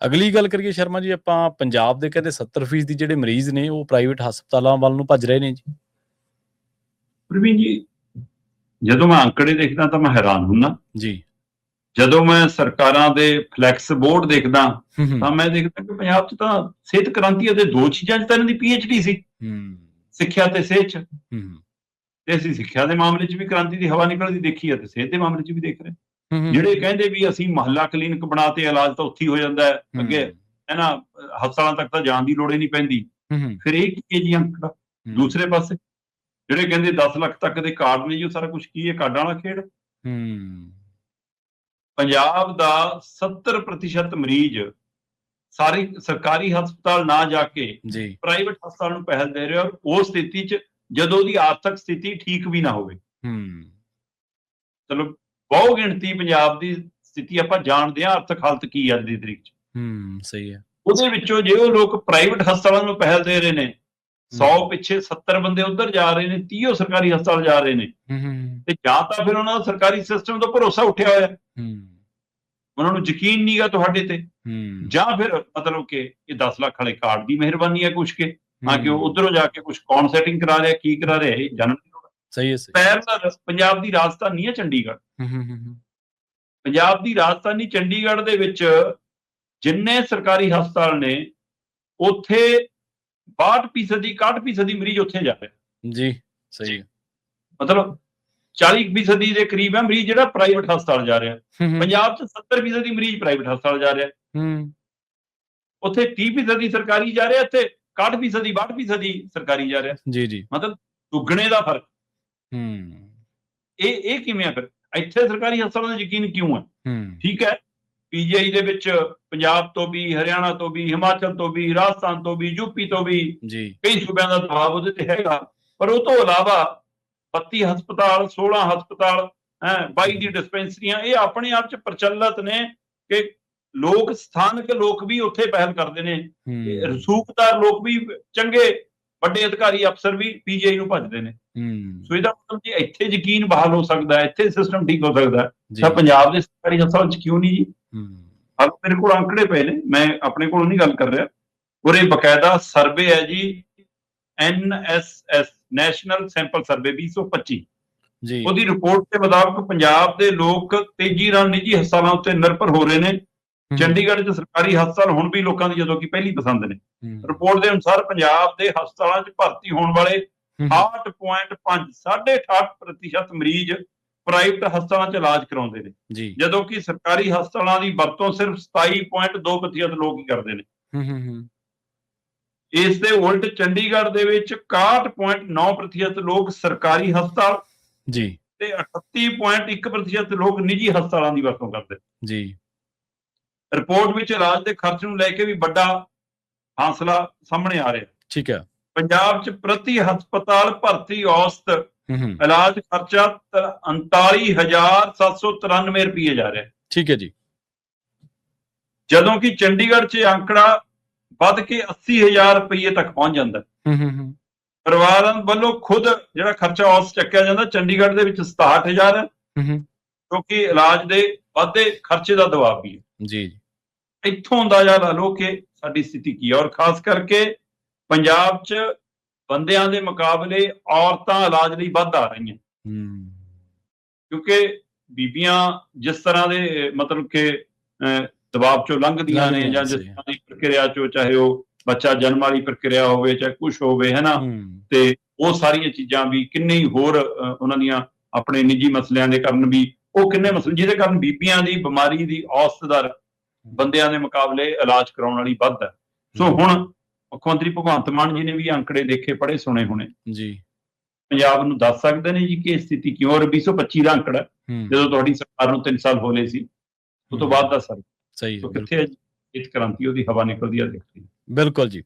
ਅਗਲੀ ਗੱਲ ਕਰੀਏ ਸ਼ਰਮਾ ਜੀ, ਆਪਾਂ ਪੰਜਾਬ ਦੇ ਕਹਿੰਦੇ 70% ਜਿਹੜੇ ਮਰੀਜ਼ ਨੇ ਉਹ ਪ੍ਰਾਈਵੇਟ ਹਸਪਤਾਲਾਂ ਵੱਲ ਨੂੰ ਭੱਜ ਰਹੇ ਨੇ ਜੀ। ਪ੍ਰਵੀਨ ਜੀ, ਜਦੋਂ ਮੈਂ ਅੰਕੜੇ ਦੇਖਦਾ ਤਾਂ ਮੈਂ ਹੈਰਾਨ ਹੁੰਦਾ। ਜੀ। ਜਦੋਂ ਮੈਂ ਸਰਕਾਰਾਂ ਦੇ ਫਲੈਕਸ ਬੋਰਡ ਦੇਖਦਾ ਹੂੰ, ਤਾਂ ਮੈਂ ਦੇਖਦਾ ਕਿ ਪੰਜਾਬ 'ਚ ਤਾਂ ਸਿਹਤ ਕ੍ਰਾਂਤੀ ਅਤੇ 2 ਚੀਜ਼ਾਂ 'ਚ ਤਾਂ ਇਹਨਾਂ ਦੀ PhD ਸੀ, ਹੂੰ, ਸਿੱਖਿਆ ਤੇ ਸਿਹਤ 'ਚ। ਹੂੰ, ਤੇ ਅਸੀਂ ਸਿੱਖਿਆ ਦੇ ਮਾਮਲੇ 'ਚ ਵੀ ਕ੍ਰਾਂਤੀ ਦੀ ਹਵਾ ਨਿਕਲਦੀ ਦੇਖੀ ਹੈ ਤੇ ਸਿਹਤ ਦੇ ਮਾਮਲੇ 'ਚ ਵੀ ਦੇਖ ਰਹੇ। ਹੂੰ, ਜਿਹੜੇ ਕਹਿੰਦੇ ਵੀ ਅਸੀਂ ਮੁਹੱਲਾ ਕਲੀਨਿਕ ਬਣਾ ਤੇ ਇਲਾਜ ਤਾਂ ਉੱਥੇ ਹੀ ਹੋ ਜਾਂਦਾ ਹੈ ਅੱਗੇ, ਹੂੰ, ਹੈ ਨਾ, ਹਸਪਤਾਲਾਂ ਤੱਕ ਤਾਂ ਜਾਣ ਦੀ ਲੋੜ ਹੀ ਨਹੀਂ ਪੈਂਦੀ। ਹੂੰ, ਫਿਰ ਇਹ ਕੀ ਹੈ ਜੀ ਅੰਕੜਾ? ਦੂਸਰੇ ਪਾਸੇ ਜਿਹੜੇ ਕਹਿੰਦੇ 10 ਲੱਖ ਤੱਕ ਦੇ ਕਾਰਡ ਨੇ ਜੀ, ਉਹ ਸਾਰਾ ਕੁਝ ਕੀ ਹੈ? ਕਾਰਡਾਂ ਵਾਲਾ ਖੇਡ। ਹੂੰ, ਪੰਜਾਬ ਦਾ 70% ਮਰੀਜ਼ ਸਾਰੇ ਸਰਕਾਰੀ ਹਸਪਤਾਲ ਨਾ ਜਾ ਕੇ ਜੀ। ਪ੍ਰਾਈਵੇਟ ਹਸਪਤਾਲ ਨੂੰ ਪਹਿਲ ਦੇ ਰਹੇ, ਔਰ ਉਸ ਸਥਿਤੀ 'ਚ ਜਦੋਂ ਉਹਦੀ ਆਰਥਿਕ ਸਥਿਤੀ ਠੀਕ ਵੀ ਨਾ ਹੋਵੇ। ਹੂੰ, ਚਲੋ, ਬਹੁ ਗਿਣਤੀ ਪੰਜਾਬ ਦੀ ਸਥਿਤੀ ਆਪਾਂ ਜਾਣਦੇ ਹਾਂ, ਆਰਥਿਕ ਹਾਲਤ ਕੀ ਹੈ ਅੱਜ ਦੀ ਤਰੀਕ 'ਚ। ਸਹੀ ਹੈ। ਉਹਦੇ ਵਿੱਚੋਂ ਜੇ ਉਹ ਲੋਕ ਪ੍ਰਾਈਵੇਟ ਹਸਪਤਾਲਾਂ ਨੂੰ ਪਹਿਲ ਦੇ ਰਹੇ ਨੇ, 100 ਪਿੱਛੇ 70 ਬੰਦੇ ਉੱਧਰ ਜਾ ਰਹੇ ਨੇ, 30 ਸਰਕਾਰੀ ਹਸਪਤਾਲ ਜਾ ਰਹੇ ਨੇ, ਤੇ ਜਾਂ ਤਾਂ ਫਿਰ ਉਹਨਾਂ ਦਾ ਸਰਕਾਰੀ ਸਿਸਟਮ ਤੋਂ ਭਰੋਸਾ ਉੱਠਿਆ ਹੋਇਆ, ਉਹਨਾਂ ਨੂੰ ਯਕੀਨ ਨਹੀਂਗਾ ਤੁਹਾਡੇ ਤੇ, ਜਾਂ ਫਿਰ ਮਤਲਬ ਕਿ ਇਹ 10 ਲੱਖ ਵਾਲੇ ਕਾਰਡ ਦੀ ਮਿਹਰਬਾਨੀ ਹੈ ਕੁਛ ਕੇ, ਹਾਂ ਕਿ ਉਹ ਉੱਧਰੋਂ ਜਾ ਕੇ ਕੁਛ ਕੌਣ ਸੈਟਿੰਗ ਕਰਾ ਰਿਹਾ, ਕੀ ਕਰਾ ਰਿਹਾ, ਇਹ ਜਾਣਨ ਦੀ ਲੋੜ ਹੈ। ਸਹੀ ਹੈ। ਪੈਰਲਲ ਪੰਜਾਬ ਦੀ ਰਾਜਧਾਨੀ ਹੈ ਚੰਡੀਗੜ੍ਹ। ਪੰਜਾਬ ਦੀ ਰਾਜਧਾਨੀ ਚੰਡੀਗੜ੍ਹ ਦੇ ਵਿੱਚ ਜਿੰਨੇ ਸਰਕਾਰੀ ਹਸਪਤਾਲ ਨੇ, ਉੱਥੇ 62% 61% ਮਰੀਜ਼ ਉੱਥੇ ਜਾ ਰਿਹਾ ਜੀ। ਸਹੀ ਹੈ। ਮਤਲਬ 40% ਦੇ ਕਰੀਬ ਹੈ ਮਰੀਜ਼ ਜਿਹੜਾ ਪ੍ਰਾਈਵੇਟ ਹਸਪਤਾਲ ਜਾ ਰਿਹਾ। ਪੰਜਾਬ 'ਚ 70% ਮਰੀਜ਼ ਪ੍ਰਾਈਵੇਟ ਹਸਪਤਾਲ ਜਾ ਰਿਹਾ, ਉੱਥੇ 30% ਸਰਕਾਰੀ ਜਾ ਰਿਹਾ, ਇੱਥੇ 61% 62% ਸਰਕਾਰੀ ਜਾ ਰਿਹਾ। ਜੀ ਜੀ। ਮਤਲਬ ਦੁੱਗਣੇ ਦਾ ਫਰਕ। ਇਹ ਕਿਵੇਂ ਆ? ਫਿਰ ਇੱਥੇ ਸਰਕਾਰੀ ਹਸਪਤਾਲਾਂ ਦਾ ਯਕੀਨ ਕਿਉਂ ਹੈ? ਠੀਕ ਹੈ, PGI ਦੇ ਵਿੱਚ ਪੰਜਾਬ ਤੋਂ ਵੀ, ਹਰਿਆਣਾ ਤੋਂ ਵੀ, ਹਿਮਾਚਲ ਤੋਂ ਵੀ, ਰਾਜਸਥਾਨ ਤੋਂ ਵੀ, ਯੂਪੀ ਤੋਂ ਵੀ, ਕਈ ਸੂਬਿਆਂ ਦਾ ਦਬਾਅ ਉਹਦੇ ਤੇ ਹੈਗਾ, ਪਰ ਉਹ ਤੋਂ ਇਲਾਵਾ 32 ਹਸਪਤਾਲ, 16 ਹਸਪਤਾਲ, 22 ਦੀ ਡਿਸਪੈਂਸਰੀਆਂ, ਇਹ ਆਪਣੇ ਆਪ 'ਚ ਪ੍ਰਚਲਿਤ ਨੇ ਕਿ ਲੋਕ, ਸਥਾਨਕ ਲੋਕ ਵੀ ਉੱਥੇ ਪਹਿਲ ਕਰਦੇ ਨੇ, ਰਸੂਖਦਾਰ ਲੋਕ ਵੀ, ਚੰਗੇ ਵੱਡੇ ਅਧਿਕਾਰੀ ਅਫਸਰ ਵੀ PGI ਨੂੰ ਭੱਜਦੇ ਨੇ। ਸੋ ਇਹਦਾ ਮਤਲਬ ਜੇ ਇੱਥੇ ਯਕੀਨ ਬਹਾਲ ਹੋ ਸਕਦਾ, ਇੱਥੇ ਸਿਸਟਮ ਠੀਕ ਹੋ ਸਕਦਾ, ਤਾਂ ਪੰਜਾਬ ਦੇ ਸਰਕਾਰੀ ਹਸਪਤਾਲ 'ਚ ਕਿਉਂ ਨਹੀਂ ਜੀ? ਮੇਰੇ ਕੋਲ ਅੰਕੜੇ ਪਏ ਨੇ, ਮੈਂ ਆਪਣੇ ਕੋਲੋਂ ਨਹੀਂ ਗੱਲ ਕਰ ਰਿਹਾ, ਔਰ ਇਹ ਬਕਾਇਦਾ ਸਰਵੇ ਹੈ ਜੀ, NSS ਨੈਸ਼ਨਲ ਸੈਂਪਲ ਸਰਵੇ 2025, ਉਹਦੀ ਰਿਪੋਰਟ ਦੇ ਮੁਤਾਬਕ ਪੰਜਾਬ ਦੇ ਲੋਕ ਤੇਜ਼ੀ ਨਾਲ ਨਿੱਜੀ ਹਸਪਤਾਲਾਂ ਉੱਤੇ ਨਿਰਭਰ ਹੋ ਰਹੇ ਨੇ। ਚੰਡੀਗੜ੍ਹ 'ਚ ਸਰਕਾਰੀ ਹਸਪਤਾਲ ਹੁਣ ਵੀ ਲੋਕਾਂ ਦੀ ਜਦੋਂ ਕਿ ਪਹਿਲੀ ਪਸੰਦ ਨੇ। ਰਿਪੋਰਟ ਦੇ ਅਨੁਸਾਰ ਪੰਜਾਬ ਦੇ ਹਸਪਤਾਲਾਂ 'ਚ ਭਰਤੀ ਹੋਣ ਵਾਲੇ 68.5 68% ਮਰੀਜ਼ ਪ੍ਰਾਈਵੇਟ ਹਸਪਤਾਲਾਂ 'ਚ ਇਲਾਜ ਕਰਾਉਂਦੇ ਨੇ, ਜਦੋਂ ਕਿ ਸਰਕਾਰੀ ਹਸਪਤਾਲਾਂ ਦੀ ਵਰਤੋਂ ਸਿਰਫ 27.2% ਲੋਕ ਹੀ ਕਰਦੇ ਨੇ। ਇਸ ਦੇ ਉਲਟ ਚੰਡੀਗੜ੍ਹ ਦੇ ਵਿੱਚ 61.9% ਲੋਕ ਸਰਕਾਰੀ ਹਸਪਤਾਲ ਤੇ 38.1% ਲੋਕ ਨਿੱਜੀ ਹਸਪਤਾਲਾਂ ਦੀ ਵਰਤੋਂ ਕਰਦੇ। ਰਿਪੋਰਟ ਵਿੱਚ ਇਲਾਜ ਦੇ ਖਰਚ ਨੂੰ ਲੈ ਕੇ ਵੀ ਵੱਡਾ ਫਾਸਲਾ ਸਾਹਮਣੇ ਆ ਰਿਹਾ। ਠੀਕ ਹੈ। ਪੰਜਾਬ 'ਚ ਪ੍ਰਤੀ ਹਸਪਤਾਲ ਭਰਤੀ ਔਸਤ ਇਲਾਜ ਖਰਚਾ 39,793 ਰੁਪਏ ਜਾ ਰਿਹਾ। ਠੀਕ ਹੈ ਜੀ। ਜਦੋਂ ਕਿ ਚੰਡੀਗੜ੍ਹ 'ਚ ਅੰਕੜਾ ਵੱਧ ਕੇ 80,000 ਰੁਪਏ ਤੱਕ ਪਹੁੰਚ ਜਾਂਦਾ। ਪਰਿਵਾਰਾਂ ਵੱਲੋਂ ਖੁਦ ਜਿਹੜਾ ਖਰਚਾ ਔਸਤ ਚੱਕਿਆ ਜਾਂਦਾ, ਚੰਡੀਗੜ੍ਹ ਦੇ ਵਿੱਚ 67,000 ਹੈ, ਕਿਉਂਕਿ ਇਲਾਜ ਦੇ ਵਾਧੇ ਖਰਚੇ ਦਾ ਦਬਾਅ ਵੀ ਹੈ। ਜੀ। ਇੱਥੋਂ ਅੰਦਾਜ਼ਾ ਲਾ ਲਓ ਕਿ ਸਾਡੀ ਸਥਿਤੀ ਕੀ ਹੈ, ਔਰ ਖਾਸ ਕਰਕੇ ਪੰਜਾਬ 'ਚ ਬੰਦਿਆਂ ਦੇ ਮੁਕਾਬਲੇ ਔਰਤਾਂ ਇਲਾਜ ਲਈ ਵੱਧ ਆ ਰਹੀਆਂ, ਕਿਉਂਕਿ ਬੀਬੀਆਂ ਜਿਸ ਤਰ੍ਹਾਂ ਦੇ ਮਤਲਬ ਕਿ ਦਬਾਅ 'ਚੋਂ ਲੰਘਦੀਆਂ ਨੇ, ਜਾਂ ਜਿਸ ਤਰ੍ਹਾਂ ਦੀ ਪ੍ਰਕਿਰਿਆ 'ਚੋਂ, ਚਾਹੇ ਉਹ ਬੱਚਾ ਜਨਮ ਵਾਲੀ ਪ੍ਰਕਿਰਿਆ ਹੋਵੇ, ਚਾਹੇ ਕੁਛ ਹੋਵੇ, ਹੈ ਨਾ, ਤੇ ਉਹ ਸਾਰੀਆਂ ਚੀਜ਼ਾਂ ਵੀ, ਕਿੰਨੇ ਹੋਰ ਉਹਨਾਂ ਦੀਆਂ ਆਪਣੇ ਨਿੱਜੀ ਮਸਲਿਆਂ ਦੇ ਕਾਰਨ ਵੀ, ਉਹ ਕਿੰਨੇ ਮਸਲੇ ਜਿਹਦੇ ਕਾਰਨ ਬੀਬੀਆਂ ਦੀ ਬਿਮਾਰੀ ਦੀ ਔਸਤ ਦਰ ਬੰਦਿਆਂ ਦੇ ਮੁਕਾਬਲੇ ਇਲਾਜ ਕਰਾਉਣ ਵਾਲੀ ਵੱਧ ਹੈ। ਸੋ ਹੁਣ ਮੁੱਖ ਮੰਤਰੀ ਭਗਵੰਤ ਮਾਨ ਜੀ ਨੇ ਵੀ ਅੰਕੜੇ ਦੇਖੇ, ਪੜ੍ਹੇ, ਸੁਣੇ ਹੋਣੇ ਜੀ, ਪੰਜਾਬ ਨੂੰ ਦੱਸ ਸਕਦੇ ਨੇ ਜੀ ਕਿ ਇਹ ਸਥਿਤੀ ਕਿਉਂ? ਔਰ 2025 ਦਾ ਅੰਕੜਾ, ਜਦੋਂ ਤੁਹਾਡੀ ਸਰਕਾਰ ਨੂੰ 3 ਸਾਲ ਹੋਲੇ ਸੀ, ਉਸ ਤੋਂ ਬਾਅਦ ਦਾ ਸਰ, ਕਿੱਥੇ ਹੈ ਜੀ ਇਸ ਕ੍ਰਾਂਤੀ? ਉਹਦੀ ਹਵਾ ਨਿਕਲਦੀ ਆ, ਦੇਖਦੀ। ਬਿਲਕੁਲ ਜੀ।